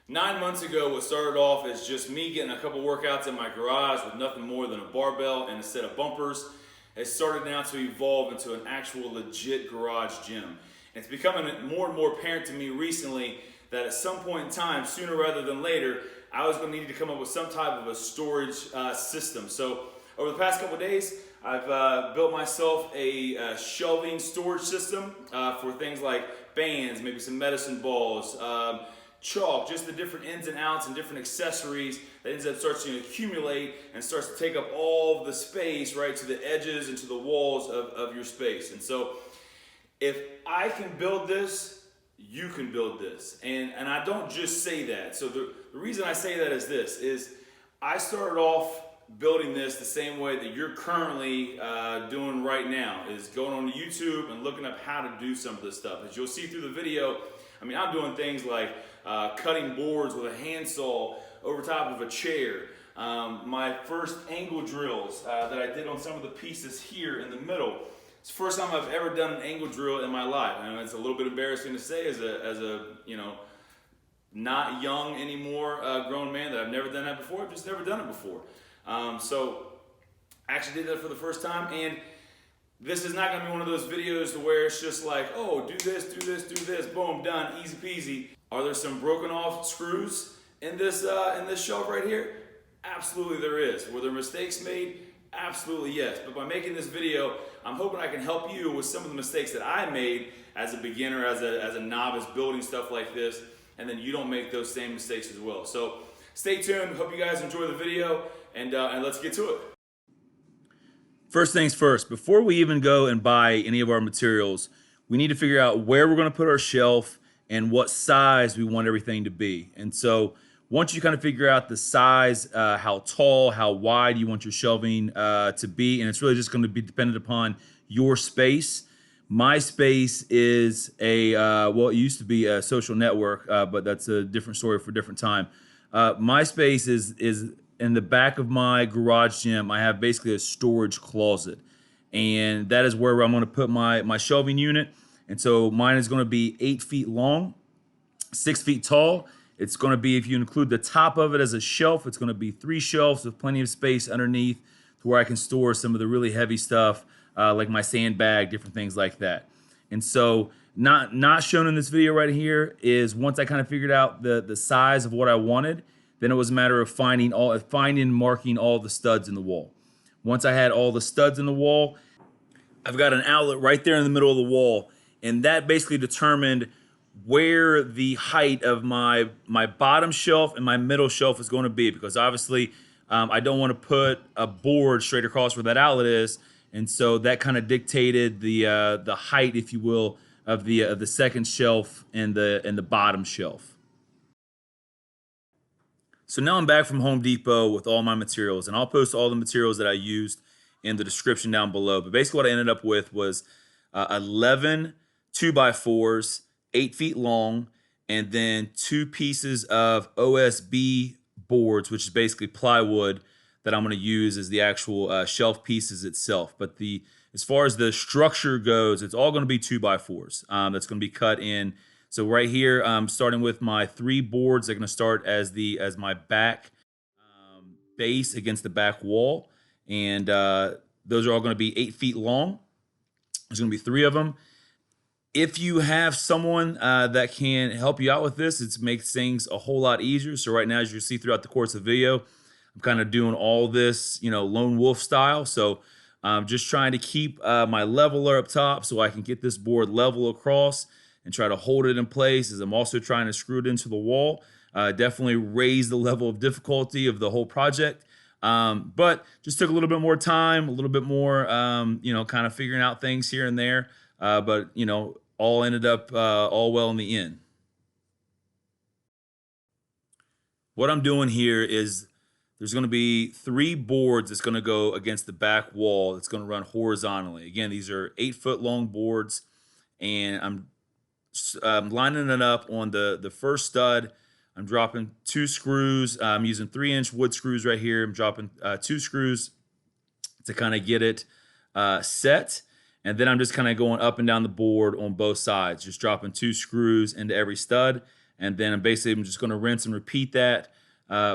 9 months ago, what started off as just me getting a couple workouts in my garage with nothing more than a barbell and a set of bumpers has started now to evolve into an actual legit garage gym. And it's becoming more and more apparent to me recently that at some point in time, sooner rather than later, I was going to need to come up with some type of a storage system. So over the past couple of days, I've built myself a shelving storage system for things like bands, maybe some medicine balls, chalk, just the different ins and outs and different accessories that ends up starts to accumulate and starts to take up all of the space right to the edges and to the walls of your space. And so if I can build this, you can build this. And I don't just say that. So the reason I say that is this, is I started off building this the same way that you're currently doing right now, is going on YouTube and looking up how to do some of this stuff. As you'll see through the video, I mean, I'm doing things like cutting boards with a handsaw over top of a chair. My first angle drills that I did on some of the pieces here in the middle. It's the first time I've ever done an angle drill in my life. I know it's a little bit embarrassing to say as a not young anymore grown man that I've never done that before. I've just never done it before. So I actually did that for the first time, and this is not going to be one of those videos to where it's just like, oh, do this, boom, done, easy peasy. Are there some broken off screws in this shelf right here? Absolutely there is. Were there mistakes made? Absolutely yes. But by making this video, I'm hoping I can help you with some of the mistakes that I made as a beginner, as a novice building stuff like this, and then you don't make those same mistakes as well. So stay tuned. Hope you guys enjoy the video, and let's get to it. First things first, before we even go and buy any of our materials, we need to figure out where we're going to put our shelf and what size we want everything to be. And so once you kind of figure out the size, how tall, how wide you want your shelving to be, and it's really just going to be dependent upon your space. My space is well, it used to be a social network, but that's a different story for a different time. My space is in the back of my garage gym. I have basically a storage closet, and that is where I'm going to put my shelving unit. And so mine is going to be 8 feet long, 6 feet tall. It's going to be, if you include the top of it as a shelf, it's going to be 3 shelves with plenty of space underneath to where I can store some of the really heavy stuff, like my sandbag, different things like that. And so not shown in this video right here is once I kind of figured out the size of what I wanted, then it was a matter of finding and marking all the studs in the wall. Once I had all the studs in the wall, I've got an outlet right there in the middle of the wall, and that basically determined where the height of my bottom shelf and my middle shelf is going to be, because obviously I don't want to put a board straight across where that outlet is, and so that kind of dictated the height, if you will, of the second shelf and the bottom shelf. So now I'm back from Home Depot with all my materials, and I'll post all the materials that I used in the description down below. But basically what I ended up with was 11 2x4s, 8 feet long, and then 2 pieces of OSB boards, which is basically plywood that I'm going to use as the actual shelf pieces itself. But as far as the structure goes, it's all going to be 2x4s. That's going to be cut in. So right here, I'm starting with my 3 boards. They're going to start as my back base against the back wall, and those are all going to be 8 feet long. There's going to be 3 of them. If you have someone that can help you out with this, it makes things a whole lot easier. So right now, as you see throughout the course of the video, I'm kind of doing all this, lone wolf style. So I'm just trying to keep my leveler up top so I can get this board level across and try to hold it in place, as I'm also trying to screw it into the wall. Definitely raise the level of difficulty of the whole project. But just took a little bit more time, a little bit more, kind of figuring out things here and there. But, all ended up all well in the end. What I'm doing here is there's going to be 3 boards that's going to go against the back wall. That's going to run horizontally. Again, these are 8 foot long boards, and I'm lining it up on the first stud. I'm dropping 2 screws. I'm using 3-inch wood screws right here. I'm dropping 2 screws to kind of get it set. And then I'm just kind of going up and down the board on both sides, just dropping 2 screws into every stud. And then I'm just going to rinse and repeat that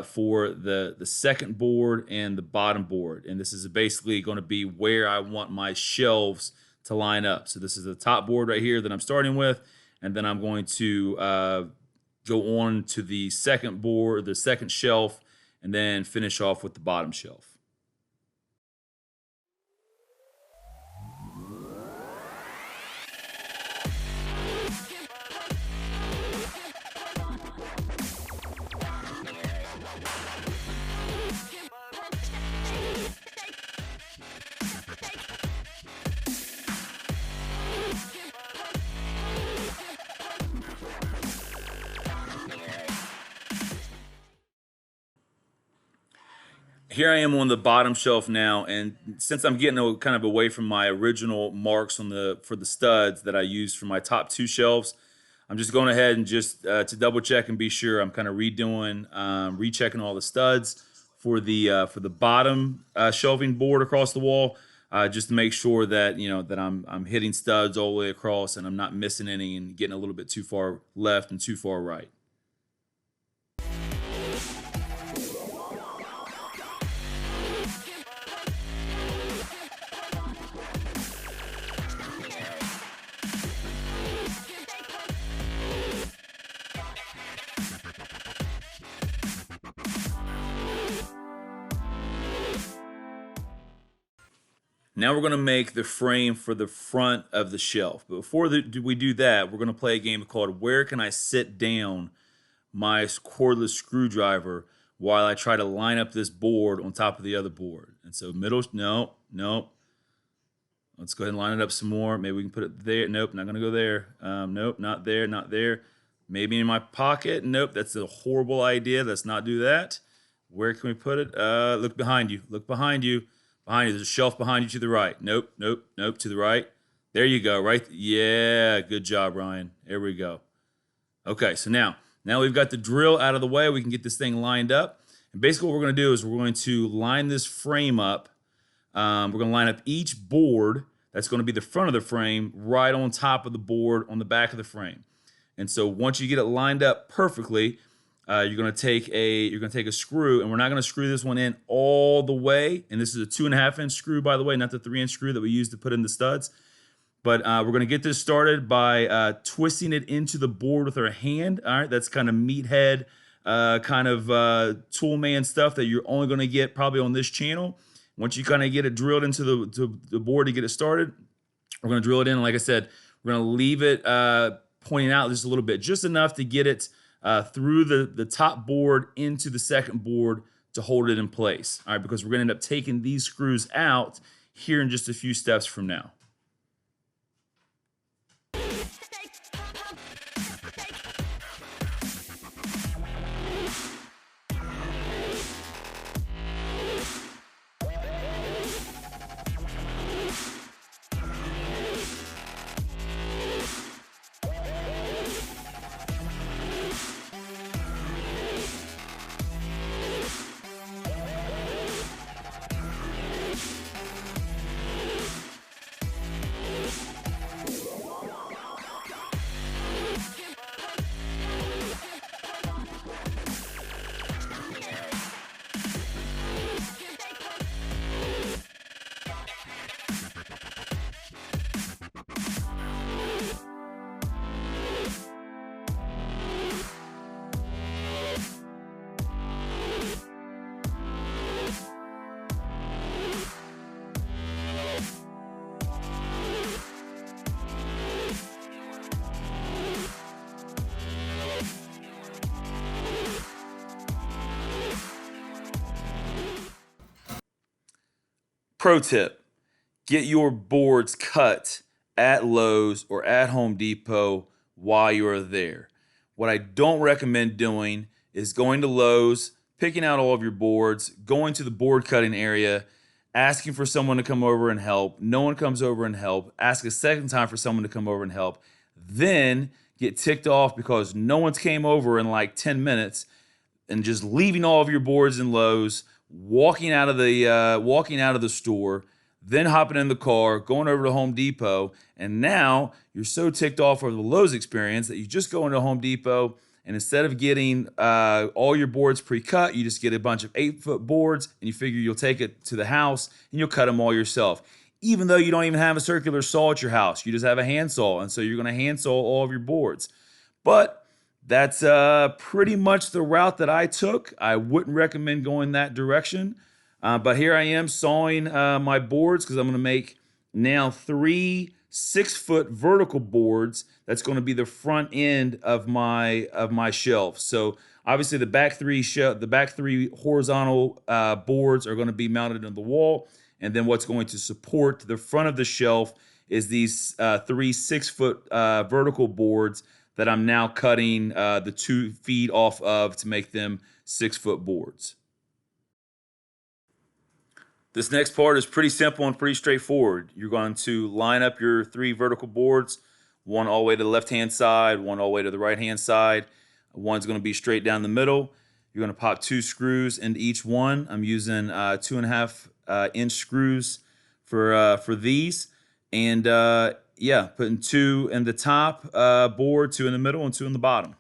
for the second board and the bottom board. And this is basically going to be where I want my shelves to line up. So this is the top board right here that I'm starting with, and then I'm going to go on to the second board, the second shelf, and then finish off with the bottom shelf. Here I am on the bottom shelf now, and since I'm getting kind of away from my original marks for the studs that I used for my top two shelves, I'm just going ahead and just to double check and be sure I'm kind of rechecking all the studs for the bottom shelving board across the wall, just to make sure that that I'm hitting studs all the way across and I'm not missing any and getting a little bit too far left and too far right. Now we're going to make the frame for the front of the shelf. But before we do that, we're going to play a game called Where Can I Sit Down My Cordless Screwdriver while I try to line up this board on top of the other board. And so no. Let's go ahead and line it up some more. Maybe we can put it there. Nope, not going to go there. Nope, not there, not there. Maybe in my pocket. Nope, that's a horrible idea. Let's not do that. Where can we put it? Look behind you. Look behind you. Behind you, there's a shelf behind you to the right. Nope, to the right. There you go, right? Yeah, good job, Ryan. There we go. Okay, so now we've got the drill out of the way. We can get this thing lined up. And basically what we're going to do is we're going to line this frame up. We're going to line up each board that's going to be the front of the frame right on top of the board on the back of the frame. And so once you get it lined up perfectly, you're going to take a screw, and we're not going to screw this one in all the way. And this is a 2.5-inch screw, by the way, not the 3-inch screw that we used to put in the studs. But we're going to get this started by twisting it into the board with our hand. All right, that's kind of meathead, kind of tool man stuff that you're only going to get probably on this channel. Once you kind of get it drilled into the board to get it started, we're going to drill it in. And like I said, we're going to leave it pointing out just a little bit, just enough to get it through the top board into the second board to hold it in place. All right, because we're going to end up taking these screws out here in just a few steps from now. Pro tip, get your boards cut at Lowe's or at Home Depot while you are there. What I don't recommend doing is going to Lowe's, picking out all of your boards, going to the board cutting area, asking for someone to come over and help. No one comes over and help. Ask a second time for someone to come over and help. Then get ticked off because no one's came over in like 10 minutes and just leaving all of your boards in Lowe's, walking out of the store, then hopping in the car, going over to Home Depot, and now you're so ticked off over the Lowe's experience that you just go into Home Depot And instead of getting all your boards pre-cut, you just get a bunch of 8-foot boards, and you figure you'll take it to the house and you'll cut them all yourself. Even though you don't even have a circular saw at your house, you just have a handsaw, and so you're going to handsaw all of your boards. But that's pretty much the route that I took. I wouldn't recommend going that direction. But here I am sawing my boards because I'm going to make now 3 6-foot vertical boards. That's going to be the front end of my shelf. So obviously the back three horizontal boards are going to be mounted on the wall, and then what's going to support the front of the shelf is these 3 6-foot vertical boards that I'm now cutting the 2 feet off of to make them 6-foot boards. This next part is pretty simple and pretty straightforward. You're going to line up your 3 vertical boards, one all the way to the left-hand side, one all the way to the right-hand side. One's going to be straight down the middle. You're going to pop 2 screws into each one. I'm using 2.5-inch screws for these. And yeah, putting 2 in the top board, 2 in the middle, and 2 in the bottom.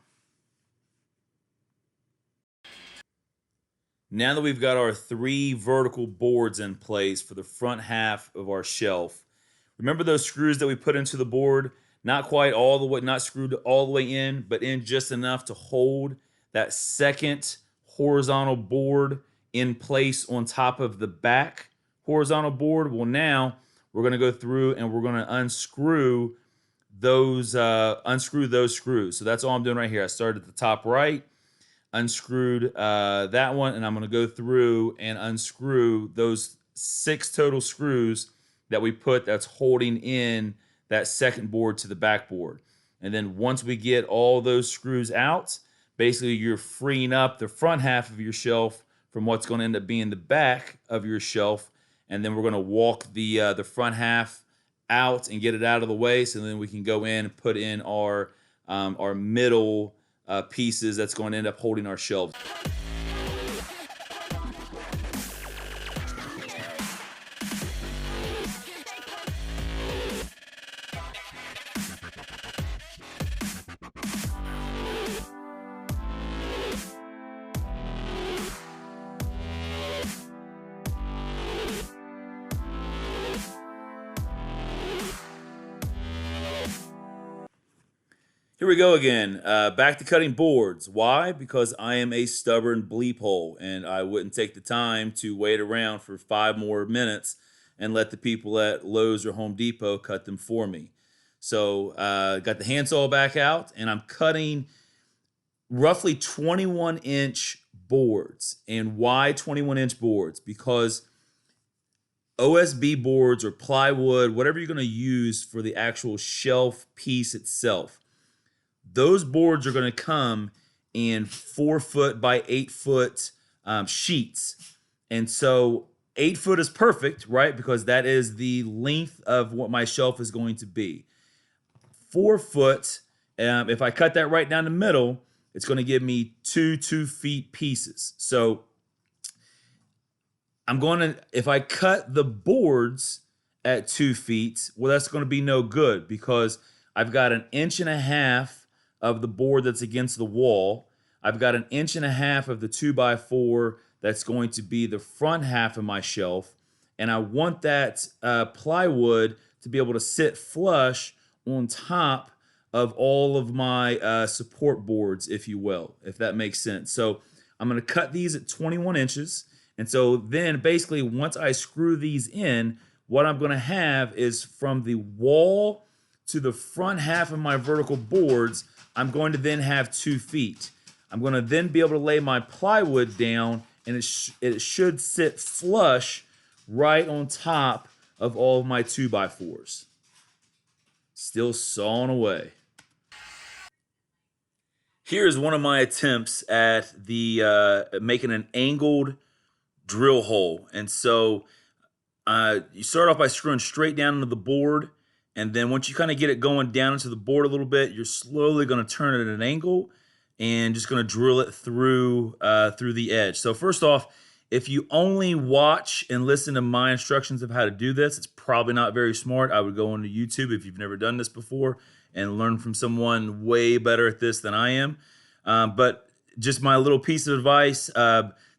Now that we've got our 3 vertical boards in place for the front half of our shelf, remember those screws that we put into the board? Not quite all the way, not screwed all the way in, but in just enough to hold that second horizontal board in place on top of the back horizontal board. Well, now we're going to go through and we're going to unscrew those screws. So that's all I'm doing right here. I started at the top right, unscrewed that one, and I'm going to go through and unscrew those 6 total screws that we put that's holding in that second board to the back board. And then once we get all those screws out, basically you're freeing up the front half of your shelf from what's going to end up being the back of your shelf. And then we're going to walk the front half out and get it out of the way, so then we can go in and put in our middle pieces that's going to end up holding our shelves. Here we go again, back to cutting boards. Why? Because I am a stubborn bleep hole, and I wouldn't take the time to wait around for 5 more minutes and let the people at Lowe's or Home Depot cut them for me. So got the handsaw back out, and I'm cutting roughly 21-inch boards. And why 21-inch boards? Because OSB boards or plywood, whatever you're going to use for the actual shelf piece itself, those boards are going to come in 4-foot by 8-foot sheets. And so 8 foot is perfect, right? Because that is the length of what my shelf is going to be. 4 foot, if I cut that right down the middle, it's going to give me 2 2-foot pieces. So I'm going to, if I cut the boards at 2 feet, well, that's going to be no good because I've got 1.5 inches of the board that's against the wall. I've got 1.5 inches of the 2x4 that's going to be the front half of my shelf. And I want that plywood to be able to sit flush on top of all of my support boards, if you will, if that makes sense. So I'm going to cut these at 21 inches. And so then basically once I screw these in, what I'm going to have is from the wall to the front half of my vertical boards, I'm going to then have 2 feet. I'm going to then be able to lay my plywood down, and it should sit flush right on top of all of my 2x4s. Still sawing away. Here's one of my attempts at making an angled drill hole. And so you start off by screwing straight down into the board. And then once you kind of get it going down into the board a little bit, you're slowly going to turn it at an angle and just going to drill it through the edge. So first off, if you only watch and listen to my instructions of how to do this, it's probably not very smart. I would go onto YouTube if you've never done this before and learn from someone way better at this than I am. But just my little piece of advice,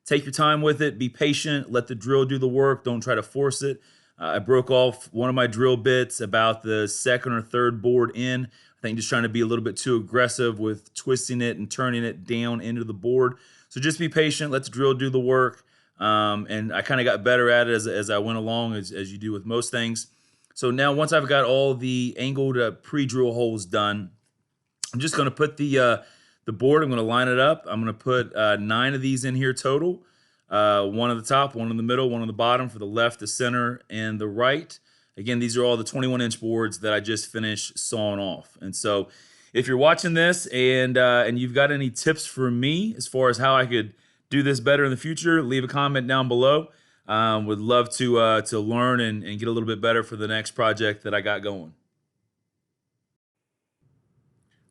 take your time with it, be patient, let the drill do the work, don't try to force it. I broke off one of my drill bits about the second or third board in. I think just trying to be a little bit too aggressive with twisting it and turning it down into the board. So just be patient, let the drill do the work. And I kind of got better at it as I went along, as you do with most things. So now once I've got all the angled pre-drill holes done, I'm just going to put the board, I'm going to line it up. I'm going to put 9 of these in here total. One at the top, one in the middle, one on the bottom for the left, the center, and the right. Again, these are all the 21-inch boards that I just finished sawing off. And so if you're watching this and you've got any tips for me as far as how I could do this better in the future, leave a comment down below. Would love to learn and get a little bit better for the next project that I got going.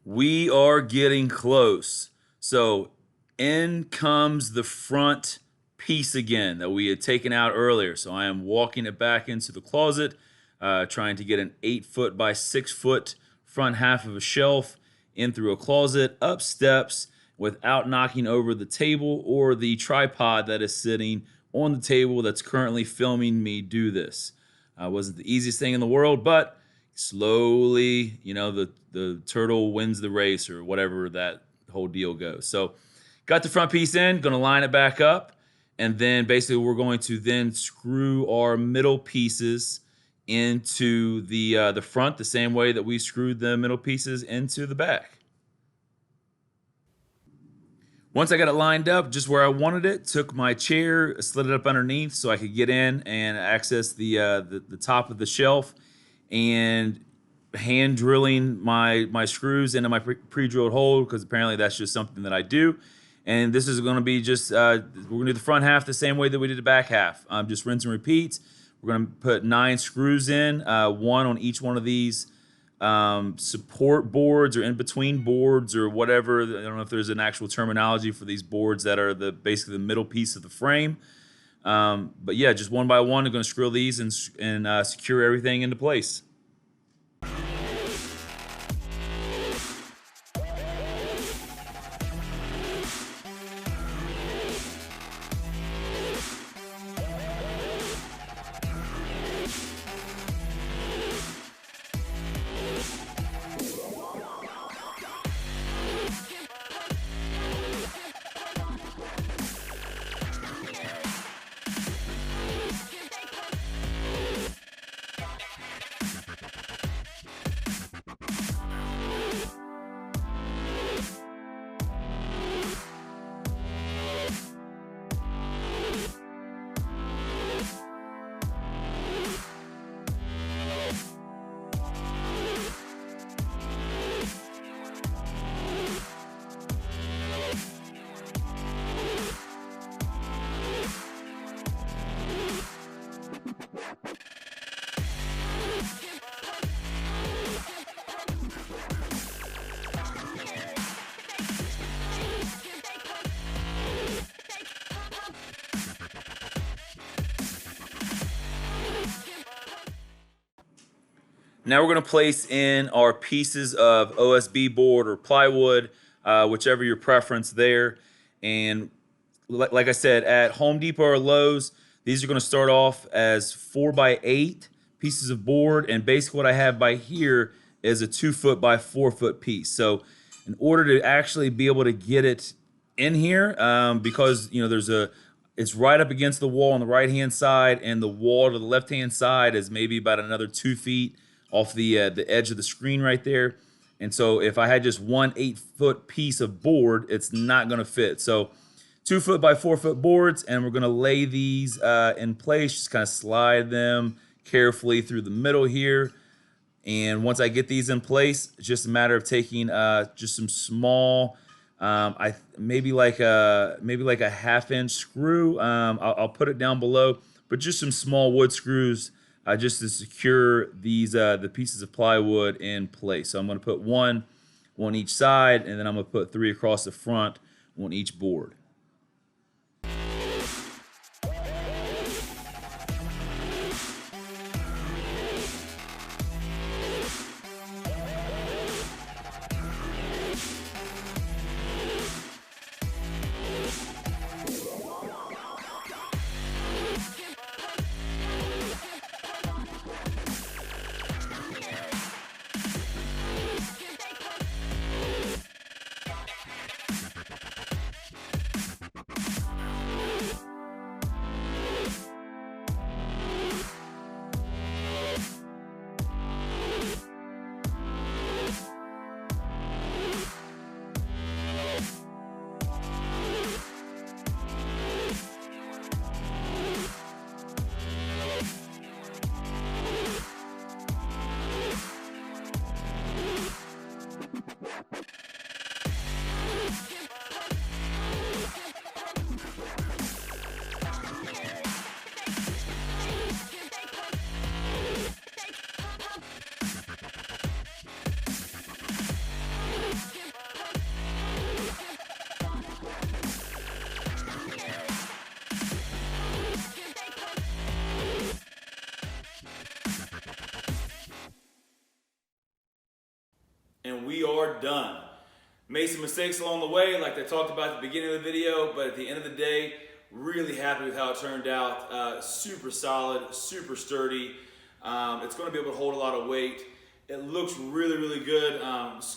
We are getting close. So in comes the front piece again that we had taken out earlier. So I am walking it back into the closet, trying to get an 8-foot by 6-foot front half of a shelf in through a closet, up steps, without knocking over the table or the tripod that is sitting on the table that's currently filming me do this. Wasn't the easiest thing in the world, but slowly, you know, the turtle wins the race, or whatever that whole deal goes. So got the front piece in, gonna line it back up, and then basically we're going to then screw our middle pieces into the front the same way that we screwed the middle pieces into the back. Once I got it lined up just where I wanted it, took my chair, slid it up underneath so I could get in and access the top of the shelf, and hand drilling my screws into my pre-drilled hole, because apparently that's just something that I do. And this is going to be just, we're going to do the front half the same way that we did the back half. Just rinse and repeat. We're going to put 9 screws in, 1 on each one of these support boards or in between boards or whatever. I don't know if there's an actual terminology for these boards that are basically the middle piece of the frame. But yeah, just one by one, we're going to screw these and secure everything into place. Now we're going to place in our pieces of OSB board or plywood, whichever your preference there. And like I said, at Home Depot or Lowe's, these are going to start off as 4x8 pieces of board. And basically what I have by here is a 2-foot by 4-foot piece. So in order to actually be able to get it in here, because you know it's right up against the wall on the right-hand side, and the wall to the left-hand side is maybe about another 2 feet off the edge of the screen right there. And so if I had just one 8-foot piece of board, it's not going to fit. So 2-foot by 4-foot boards, and we're going to lay these in place, just kind of slide them carefully through the middle here. And once I get these in place, it's just a matter of taking just some small, maybe like a 1/2-inch screw. I'll put it down below, but just some small wood screws just to secure these the pieces of plywood in place. So I'm going to put one each side, and then I'm going to put 3 across the front on each board. we are done. Made some mistakes along the way, like I talked about at the beginning of the video, but at the end of the day, really happy with how it turned out. Super solid, super sturdy. It's going to be able to hold a lot of weight. It looks really, really good.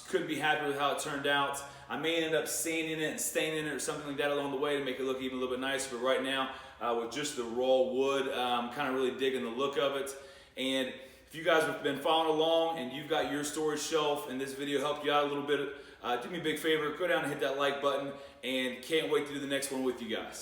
Couldn't be happy with how it turned out. I may end up sanding it and staining it or something like that along the way to make it look even a little bit nicer, but right now, with just the raw wood, kind of really digging the look of it. And if you guys have been following along and you've got your storage shelf and this video helped you out a little bit, do me a big favor, go down and hit that like button, and can't wait to do the next one with you guys.